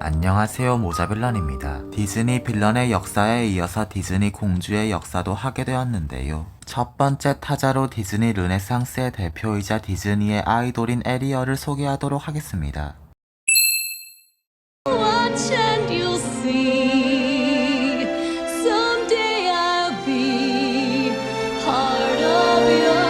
안녕하세요, 모자빌런입니다. 디즈니 빌런의 역사에 이어서 디즈니 공주의 역사도 하게 되었는데요. 첫 번째 타자로 디즈니 르네상스의 대표이자 디즈니의 아이돌인 에리얼을 소개하도록 하겠습니다. Watch and you'll see. Someday I'll be part of your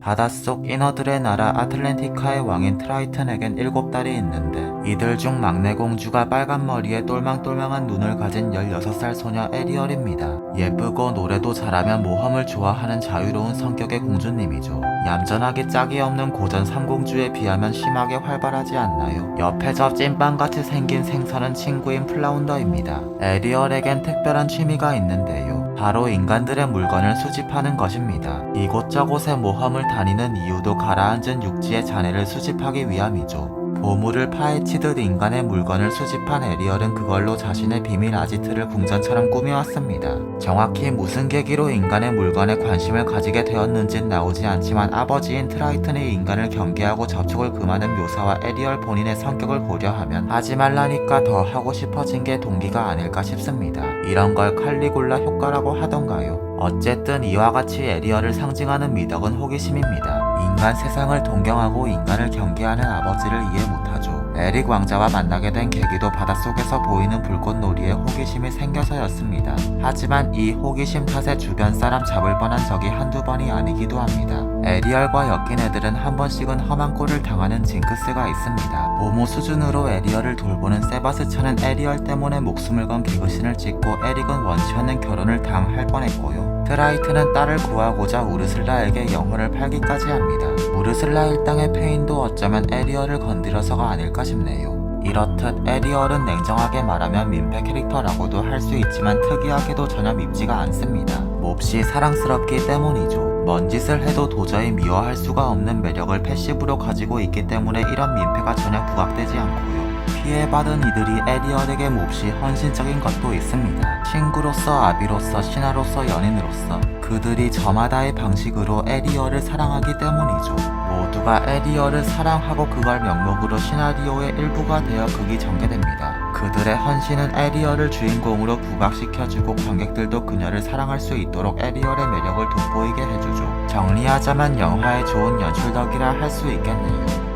바닷속 인어들의 나라 아틀랜티카의 왕인 트라이튼에겐 7딸이 있는데 이들 중 막내 공주가 빨간 머리에 똘망똘망한 눈을 가진 16살 소녀 에리얼입니다. 예쁘고 노래도 잘하면 모험을 좋아하는 자유로운 성격의 공주님이죠. 얌전하게 짝이 없는 고전 삼공주에 비하면 심하게 활발하지 않나요? 옆에 저 찐빵같이 생긴 생선은 친구인 플라운더입니다. 에리얼에겐 특별한 취미가 있는데요. 바로 인간들의 물건을 수집하는 것입니다. 이곳저곳에 모험을 다니는 이유도 가라앉은 육지의 잔해를 수집하기 위함이죠. 보물을 파헤치듯 인간의 물건을 수집한 에리얼은 그걸로 자신의 비밀 아지트를 궁전처럼 꾸며왔습니다. 정확히 무슨 계기로 인간의 물건에 관심을 가지게 되었는진 나오지 않지만 아버지인 트라이튼이 인간을 경계하고 접촉을 금하는 묘사와 에리얼 본인의 성격을 고려하면 하지 말라니까 더 하고 싶어진 게 동기가 아닐까 싶습니다. 이런 걸 칼리굴라 효과라고 하던가요? 어쨌든 이와 같이 에리얼을 상징하는 미덕은 호기심입니다. 인간 세상을 동경하고 인간을 경계하는 아버지를 이해 못하죠. 에릭 왕자와 만나게 된 계기도 바닷속에서 보이는 불꽃놀이에 호기심이 생겨서였습니다. 하지만 이 호기심 탓에 주변 사람 잡을 뻔한 적이 한두 번이 아니기도 합니다. 에리얼과 엮인 애들은 한 번씩은 험한 꼴을 당하는 징크스가 있습니다. 모모 수준으로 에리얼을 돌보는 세바스찬은 에리얼 때문에 목숨을 건 개그신을 찍고 에릭은 원치 않는 결혼을 당할 뻔했고요. 트라이튼은 딸을 구하고자 우르슬라에게 영혼을 팔기까지 합니다. 우르슬라 일당의 페인도 어쩌면 에리얼을 건드려서가 아닐까 싶네요. 이렇듯 에리얼은 냉정하게 말하면 민폐 캐릭터라고도 할 수 있지만 특이하게도 전혀 밉지가 않습니다. 몹시 사랑스럽기 때문이죠. 뭔 짓을 해도 도저히 미워할 수가 없는 매력을 패시브로 가지고 있기 때문에 이런 민폐가 전혀 부각되지 않고요. 피해받은 이들이 에리얼에게 몹시 헌신적인 것도 있습니다. 친구로서, 아비로서, 신하로서, 연인으로서 그들이 저마다의 방식으로 에리얼을 사랑하기 때문이죠. 모두가 에리얼을 사랑하고 그걸 명목으로 시나리오의 일부가 되어 극이 전개됩니다. 그들의 헌신은 에리얼을 주인공으로 부각시켜주고 관객들도 그녀를 사랑할 수 있도록 에리얼의 매력을 돋보이게 해주죠. 정리하자면 영화의 좋은 연출 덕이라 할 수 있겠네요.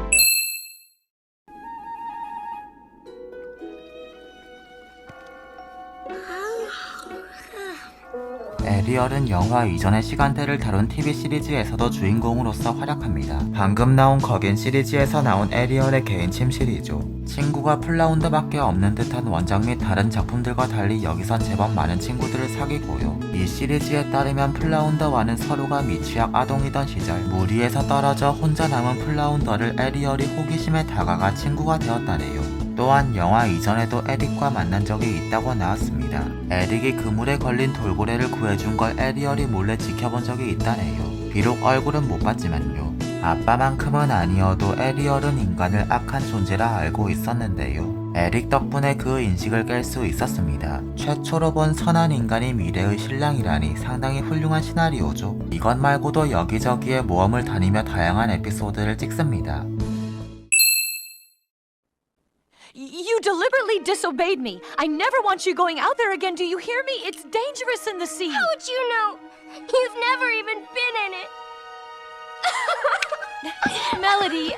에리얼은 영화 이전의 시간대를 다룬 TV 시리즈에서도 주인공으로서 활약합니다. 방금 나온 거긴 시리즈에서 나온 에리얼의 개인 침실이죠. 친구가 플라운더밖에 없는 듯한 원작 및 다른 작품들과 달리 여기선 제법 많은 친구들을 사귀고요. 이 시리즈에 따르면 플라운더와는 서로가 미취학 아동이던 시절 무리에서 떨어져 혼자 남은 플라운더를 에리얼이 호기심에 다가가 친구가 되었다네요. 또한 영화 이전에도 에릭과 만난 적이 있다고 나왔습니다. 에릭이 그물에 걸린 돌고래를 구해준 걸 에리얼이 몰래 지켜본 적이 있다네요. 비록 얼굴은 못 봤지만요. 아빠만큼은 아니어도 에리얼은 인간을 악한 존재라 알고 있었는데요. 에릭 덕분에 그 인식을 깰 수 있었습니다. 최초로 본 선한 인간이 미래의 신랑이라니 상당히 훌륭한 시나리오죠. 이것 말고도 여기저기에 모험을 다니며 다양한 에피소드를 찍습니다. You deliberately disobeyed me. I never want you going out there again. Do you hear me? It's dangerous in the sea. How would you know? You've never even been in it. Melody.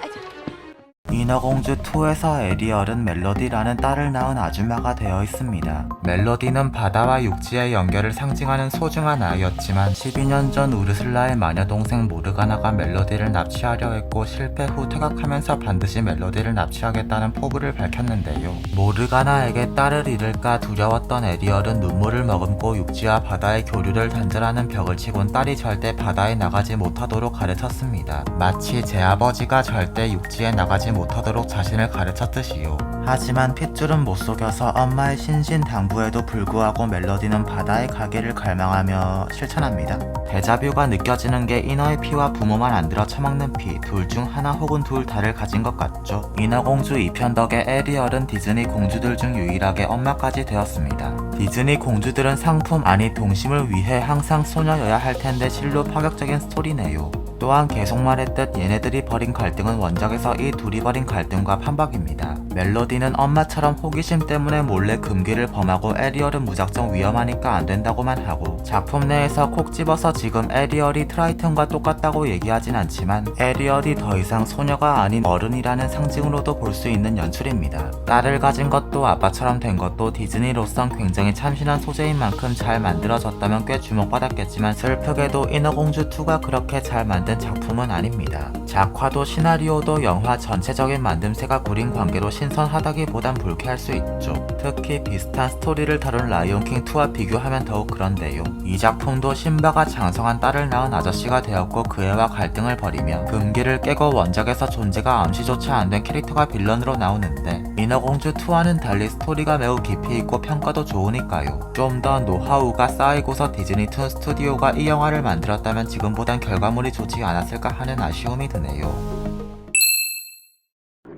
인어공주2에서 에리얼은 멜로디라는 딸을 낳은 아줌마가 되어 있습니다. 멜로디는 바다와 육지의 연결을 상징하는 소중한 아이였지만 12년 전 우르슬라의 마녀동생 모르가나가 멜로디를 납치하려 했고 실패 후 퇴각하면서 반드시 멜로디를 납치하겠다는 포부를 밝혔는데요. 모르가나에게 딸을 잃을까 두려웠던 에리얼은 눈물을 머금고 육지와 바다의 교류를 단절하는 벽을 치곤 딸이 절대 바다에 나가지 못하도록 가르쳤습니다. 마치 제 아버지가 절대 육지에 나가지 못하도록 자신을 가르쳤듯이요. 하지만 핏줄은 못 속여서 엄마의 신신당부에도 불구하고 멜로디는 바다에 가기를 갈망하며 실천합니다. 데자뷰가 느껴지는 게 인어의 피와 부모만 안 들어 처먹는 피, 둘 중 하나 혹은 둘 다를 가진 것 같죠. 인어공주 2편 덕에 에리얼은 디즈니 공주들 중 유일하게 엄마까지 되었습니다. 디즈니 공주들은 상품 아니 동심을 위해 항상 소녀여야 할 텐데 실로 파격적인 스토리네요. 또한 계속 말했듯 얘네들이 벌인 갈등은 원작에서 이 둘이 벌인 갈등과 판박입니다. 멜로디는 엄마처럼 호기심 때문에 몰래 금기를 범하고 에리얼은 무작정 위험하니까 안 된다고만 하고, 작품 내에서 콕 집어서 지금 에리얼이 트라이튼과 똑같다고 얘기하진 않지만 에리얼이 더 이상 소녀가 아닌 어른이라는 상징으로도 볼 수 있는 연출입니다. 딸을 가진 것도 아빠처럼 된 것도 디즈니로선 굉장히 참신한 소재인 만큼 잘 만들어졌다면 꽤 주목받았겠지만 슬프게도 인어공주2가 그렇게 잘 만든 작품은 아닙니다. 작화도 시나리오도 영화 전체적인 만듦새가 구린 관계로 신선하다기보단 불쾌할 수 있죠. 특히 비슷한 스토리를 다룬 라이온킹2와 비교하면 더욱 그런데요. 이 작품도 신바가 장성한 딸을 낳은 아저씨가 되었고 그 애와 갈등을 벌이며 금기를 깨고 원작에서 존재가 암시조차 안 된 캐릭터가 빌런으로 나오는데, 인어공주2와는 달리 스토리가 매우 깊이 있고 평가도 좋으니까요. 좀 더 노하우가 쌓이고서 디즈니툰 스튜디오가 이 영화를 만들었다면 지금보단 결과물이 좋지 않았을까 하는 아쉬움이 드네요.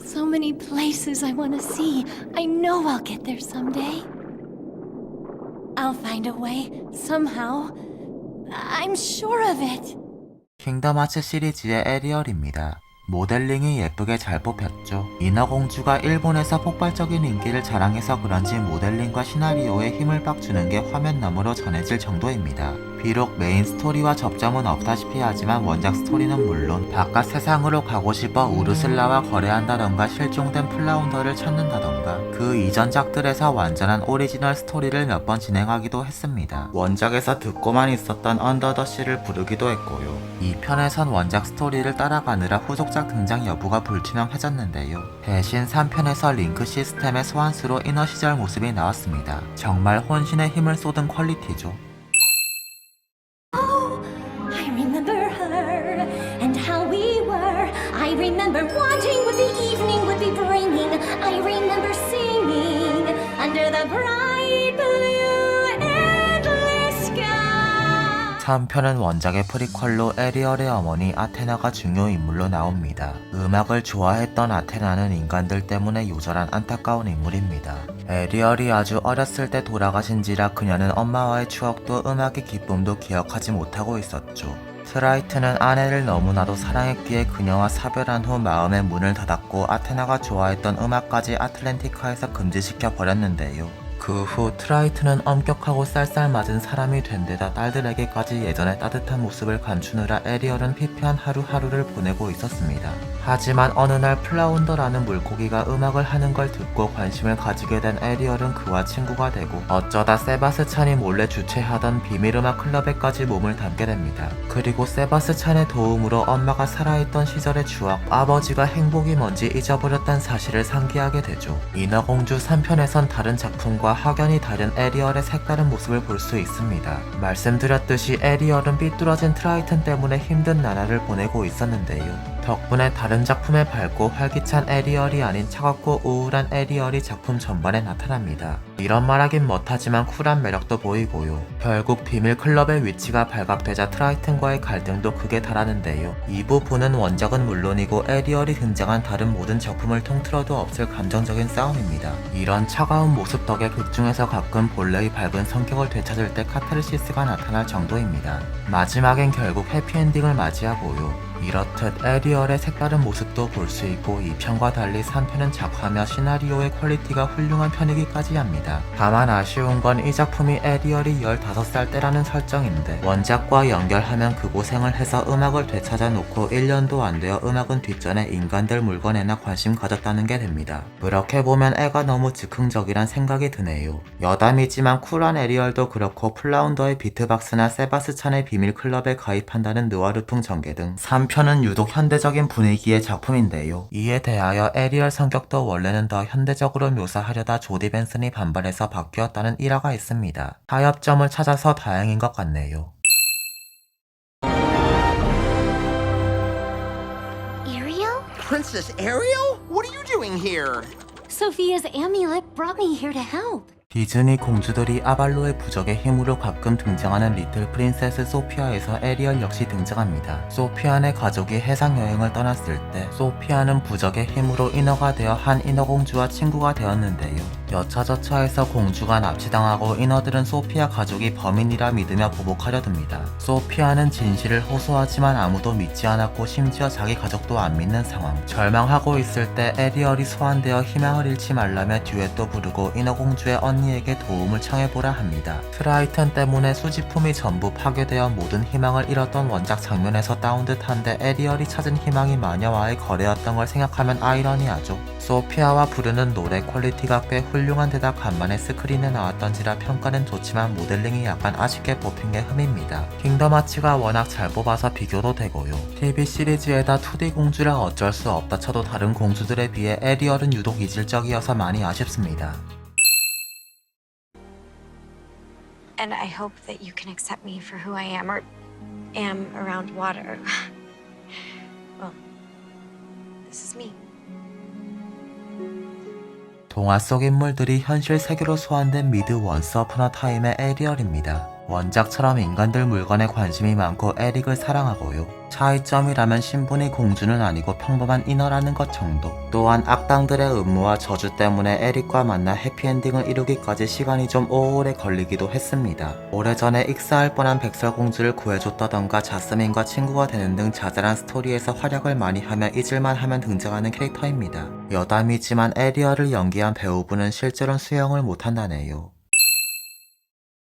So many places I want to see. I know I'll get there someday. I'll find a way, somehow. I'm sure of it. 킹덤 하츠 시리즈의 에리얼입니다. 모델링이 예쁘게 잘 뽑혔죠. 인어공주가 일본에서 폭발적인 인기를 자랑해서 그런지 모델링과 시나리오에 힘을 빡 주는 게 화면 너머로 전해질 정도입니다. 비록 메인 스토리와 접점은 없다시피 하지만 원작 스토리는 물론 바깥 세상으로 가고 싶어 우르슬라와 거래한다던가 실종된 플라운더를 찾는다던가 그 이전작들에서 완전한 오리지널 스토리를 몇 번 진행하기도 했습니다. 원작에서 듣고만 있었던 언더 더 씨를 부르기도 했고요. 이 편에선 원작 스토리를 따라가느라 후속작 등장 여부가 불투명해졌는데요. 대신 3편에서 링크 시스템의 소환수로 인어 시절 모습이 나왔습니다. 정말 혼신의 힘을 쏟은 퀄리티죠. I remember her and how we were. I remember wanting what the evening would be bringing. I remember singing under the bright blue endless sky. 3편은 원작의 프리퀄로 에리얼의 어머니 아테나가 중요 인물로 나옵니다. 음악을 좋아했던 아테나는 인간들 때문에 요절한 안타까운 인물입니다. 에리얼이 아주 어렸을 때 돌아가신지라 그녀는 엄마와의 추억도 음악의 기쁨도 기억하지 못하고 있었죠. 트라이튼은 아내를 너무나도 사랑했기에 그녀와 사별한 후 마음의 문을 닫았고 아테나가 좋아했던 음악까지 아틀랜티카에서 금지시켜 버렸는데요. 그 후 트라이튼은 엄격하고 쌀쌀맞은 사람이 된 데다 딸들에게까지 예전의 따뜻한 모습을 감추느라 에리얼은 피폐한 하루하루를 보내고 있었습니다. 하지만 어느 날 플라운더라는 물고기가 음악을 하는 걸 듣고 관심을 가지게 된 에리얼은 그와 친구가 되고 어쩌다 세바스찬이 몰래 주최하던 비밀음악 클럽에까지 몸을 담게 됩니다. 그리고 세바스찬의 도움으로 엄마가 살아있던 시절의 추억, 아버지가 행복이 뭔지 잊어버렸다는 사실을 상기하게 되죠. 인어공주 3편에선 다른 작품과 확연히 다른 에리얼의 색다른 모습을 볼 수 있습니다. 말씀드렸듯이 에리얼은 삐뚤어진 트라이튼 때문에 힘든 나날을 보내고 있었는데요. 덕분에 다른 작품의 밝고 활기찬 에리얼이 아닌 차갑고 우울한 에리얼이 작품 전반에 나타납니다. 이런 말하긴 못하지만 쿨한 매력도 보이고요. 결국 비밀 클럽의 위치가 발각되자 트라이튼과의 갈등도 크게 달하는데요. 이 부분은 원작은 물론이고 에리얼이 등장한 다른 모든 작품을 통틀어도 없을 감정적인 싸움입니다. 이런 차가운 모습 덕에 극중에서 가끔 본래의 밝은 성격을 되찾을 때 카타르시스가 나타날 정도입니다. 마지막엔 결국 해피엔딩을 맞이하고요. 이렇듯 에리얼의 색다른 모습도 볼 수 있고 2편과 달리 3편은 작화며 시나리오의 퀄리티가 훌륭한 편이기까지 합니다. 다만 아쉬운 건 이 작품이 에리얼이 15살 때라는 설정인데 원작과 연결하면 그 고생을 해서 음악을 되찾아 놓고 1년도 안 되어 음악은 뒷전에 인간들 물건에나 관심 가졌다는 게 됩니다. 그렇게 보면 애가 너무 즉흥적이란 생각이 드네요. 여담이지만 쿨한 에리얼도 그렇고 플라운더의 비트박스나 세바스찬의 비밀 클럽에 가입한다는 느와르풍 전개 등 3편은 유독 현대적인 분위기의 작품인데요. 이에 대하여 에리얼 성격도 원래는 더 현대적으로 묘사하려다 조디 벤슨이 반발해서 바뀌었다는 일화가 있습니다. 타협점을 찾아서 다행인 것 같네요. Ariel? Princess Ariel? What are you doing here? Sophia's amulet brought me here to help. 디즈니 공주들이 아발로의 부적의 힘으로 가끔 등장하는 리틀 프린세스 소피아에서 에리얼 역시 등장합니다. 소피아네 가족이 해상 여행을 떠났을 때 소피아는 부적의 힘으로 인어가 되어 한 인어공주와 친구가 되었는데요. 여차저차해서 공주가 납치당하고 인어들은 소피아 가족이 범인이라 믿으며 보복하려 듭니다. 소피아는 진실을 호소하지만 아무도 믿지 않았고 심지어 자기 가족도 안 믿는 상황. 절망하고 있을 때 에리얼이 소환되어 희망을 잃지 말라며 듀엣도 부르고 인어공주의 언니에게 도움을 청해보라 합니다. 트라이튼 때문에 수집품이 전부 파괴되어 모든 희망을 잃었던 원작 장면에서 따온 듯한데 에리얼이 찾은 희망이 마녀와의 거래였던 걸 생각하면 아이러니하죠. 소피아와 부르는 노래 퀄리티가 꽤 훌륭한 데다 간만에 스크린에 나왔던지라 평가는 좋지만 모델링이 약간 아쉽게 뽑힌 게 흠입니다. 킹덤 하츠가 워낙 잘 뽑아서 비교도 되고요. TV 시리즈에다 2D 공주라 어쩔 수 없다 쳐도 다른 공주들에 비해 에리얼은 유독 이질적이어서 많이 아쉽습니다. And I hope that you can accept me for who I am or am around water. Well, this is me. 동화 속 인물들이 현실 세계로 소환된 미드 원스 어폰 어 타임의 에리얼입니다. 원작처럼 인간들 물건에 관심이 많고 에릭을 사랑하고요. 차이점이라면 신분이 공주는 아니고 평범한 인어라는 것 정도. 또한 악당들의 음모와 저주 때문에 에릭과 만나 해피엔딩을 이루기까지 시간이 좀 오래 걸리기도 했습니다. 오래전에 익사할 뻔한 백설공주를 구해줬다던가 자스민과 친구가 되는 등 자잘한 스토리에서 활약을 많이 하며 잊을만 하면 등장하는 캐릭터입니다. 여담이지만 에리얼을 연기한 배우분은 실제로는 수영을 못한다네요.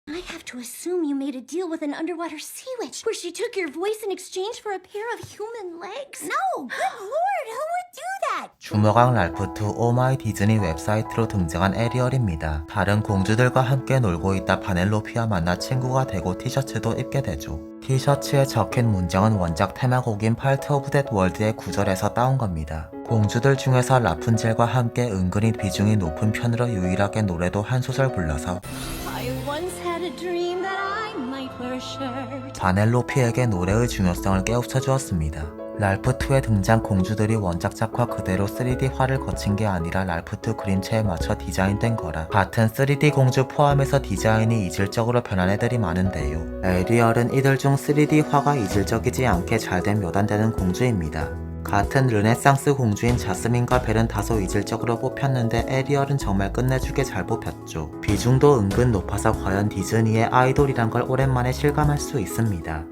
I have to assume you made a deal with an underwater sea witch where she took your voice in exchange for a pair of human legs? No! Good lord! Who would do that? 주먹왕 랄프2 오마이 디즈니 웹사이트로 등장한 에리얼입니다. 다른 공주들과 함께 놀고 있다 바넬로피와 만나 친구가 되고 티셔츠도 입게 되죠. 티셔츠에 적힌 문장은 원작 테마곡인 파트 오브 댓 월드의 구절에서 따온 겁니다. 공주들 중에서 라푼젤과 함께 은근히 비중이 높은 편으로 유일하게 노래도 한 소절 불러서 I once had a dream that I might wear a shirt. 바넬로피에게 노래의 중요성을 깨우쳐 주었습니다. 랄프2의 등장 공주들이 원작 작화 그대로 3D화를 거친 게 아니라 랄프2 그림체에 맞춰 디자인된 거라 같은 3D 공주 포함해서 디자인이 이질적으로 변한 애들이 많은데요. 에리얼은 이들 중 3D화가 이질적이지 않게 잘된 몇 안 되는 공주입니다. 같은 르네상스 공주인 자스민과 벨은 다소 이질적으로 뽑혔는데 에리얼은 정말 끝내주게 잘 뽑혔죠. 비중도 은근 높아서 과연 디즈니의 아이돌이란 걸 오랜만에 실감할 수 있습니다.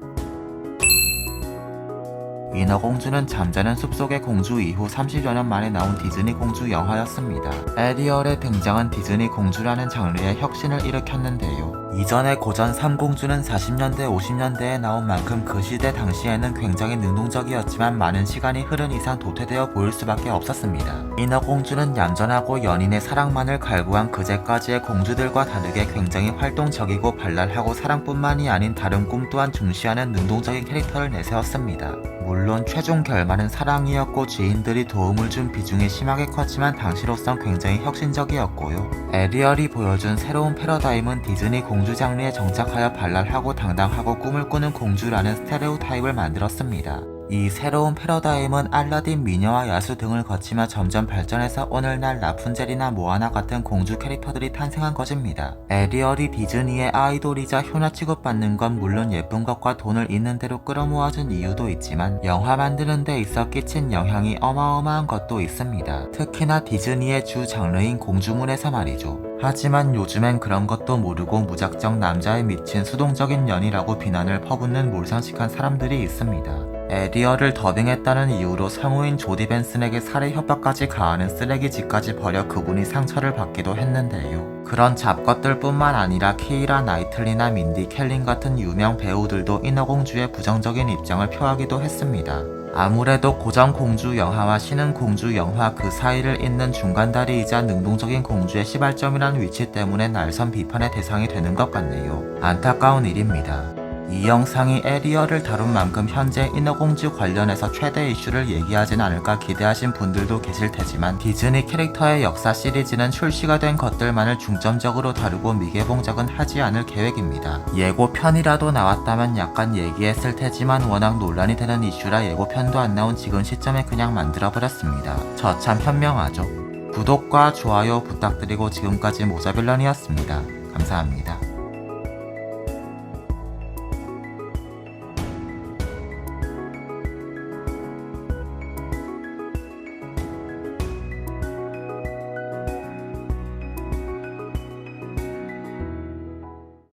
인어공주는 잠자는 숲속의 공주 이후 30여 년 만에 나온 디즈니 공주 영화였습니다. 에리얼의 등장은 디즈니 공주라는 장르의 혁신을 일으켰는데요. 이전의 고전 3공주는 40년대 50년대에 나온 만큼 그 시대 당시에는 굉장히 능동적이었지만 많은 시간이 흐른 이상 도태되어 보일 수밖에 없었습니다. 인어공주는 얌전하고 연인의 사랑만을 갈구한 그제까지의 공주들과 다르게 굉장히 활동적이고 발랄하고 사랑뿐만이 아닌 다른 꿈 또한 중시하는 능동적인 캐릭터를 내세웠습니다. 물론 최종 결말은 사랑이었고 지인들이 도움을 준 비중이 심하게 컸지만 당시로선 굉장히 혁신적이었고요. 에리얼이 보여준 새로운 패러다임은 디즈니 공주 장르에 정착하여 발랄하고 당당하고 꿈을 꾸는 공주라는 스테레오타입을 만들었습니다. 이 새로운 패러다임은 알라딘, 미녀와 야수 등을 거치며 점점 발전해서 오늘날 라푼젤이나 모아나 같은 공주 캐릭터들이 탄생한 것입니다. 에리얼이 디즈니의 아이돌이자 효녀 취급받는 건 물론 예쁜 것과 돈을 있는 대로 끌어모아준 이유도 있지만 영화 만드는 데 있어 끼친 영향이 어마어마한 것도 있습니다. 특히나 디즈니의 주 장르인 공주문에서 말이죠. 하지만 요즘엔 그런 것도 모르고 무작정 남자에 미친 수동적인 연이라고 비난을 퍼붓는 몰상식한 사람들이 있습니다. 에리얼을 더빙했다는 이유로 성우인 조디 벤슨에게 살해 협박까지 가하는 쓰레기짓까지 벌여 그분이 상처를 받기도 했는데요. 그런 잡것들 뿐만 아니라 키이라 나이틀리나 민디 켈린 같은 유명 배우들도 인어공주의 부정적인 입장을 표하기도 했습니다. 아무래도 고전 공주 영화와 신흥 공주 영화 그 사이를 잇는 중간다리이자 능동적인 공주의 시발점이라는 위치 때문에 날선 비판의 대상이 되는 것 같네요. 안타까운 일입니다. 이 영상이 에리얼을 다룬 만큼 현재 인어공주 관련해서 최대 이슈를 얘기하진 않을까 기대하신 분들도 계실 테지만 디즈니 캐릭터의 역사 시리즈는 출시가 된 것들만을 중점적으로 다루고 미개봉작은 하지 않을 계획입니다. 예고편이라도 나왔다면 약간 얘기했을 테지만 워낙 논란이 되는 이슈라 예고편도 안 나온 지금 시점에 그냥 만들어버렸습니다. 저 참 현명하죠. 구독과 좋아요 부탁드리고 지금까지 모자빌런이었습니다. 감사합니다.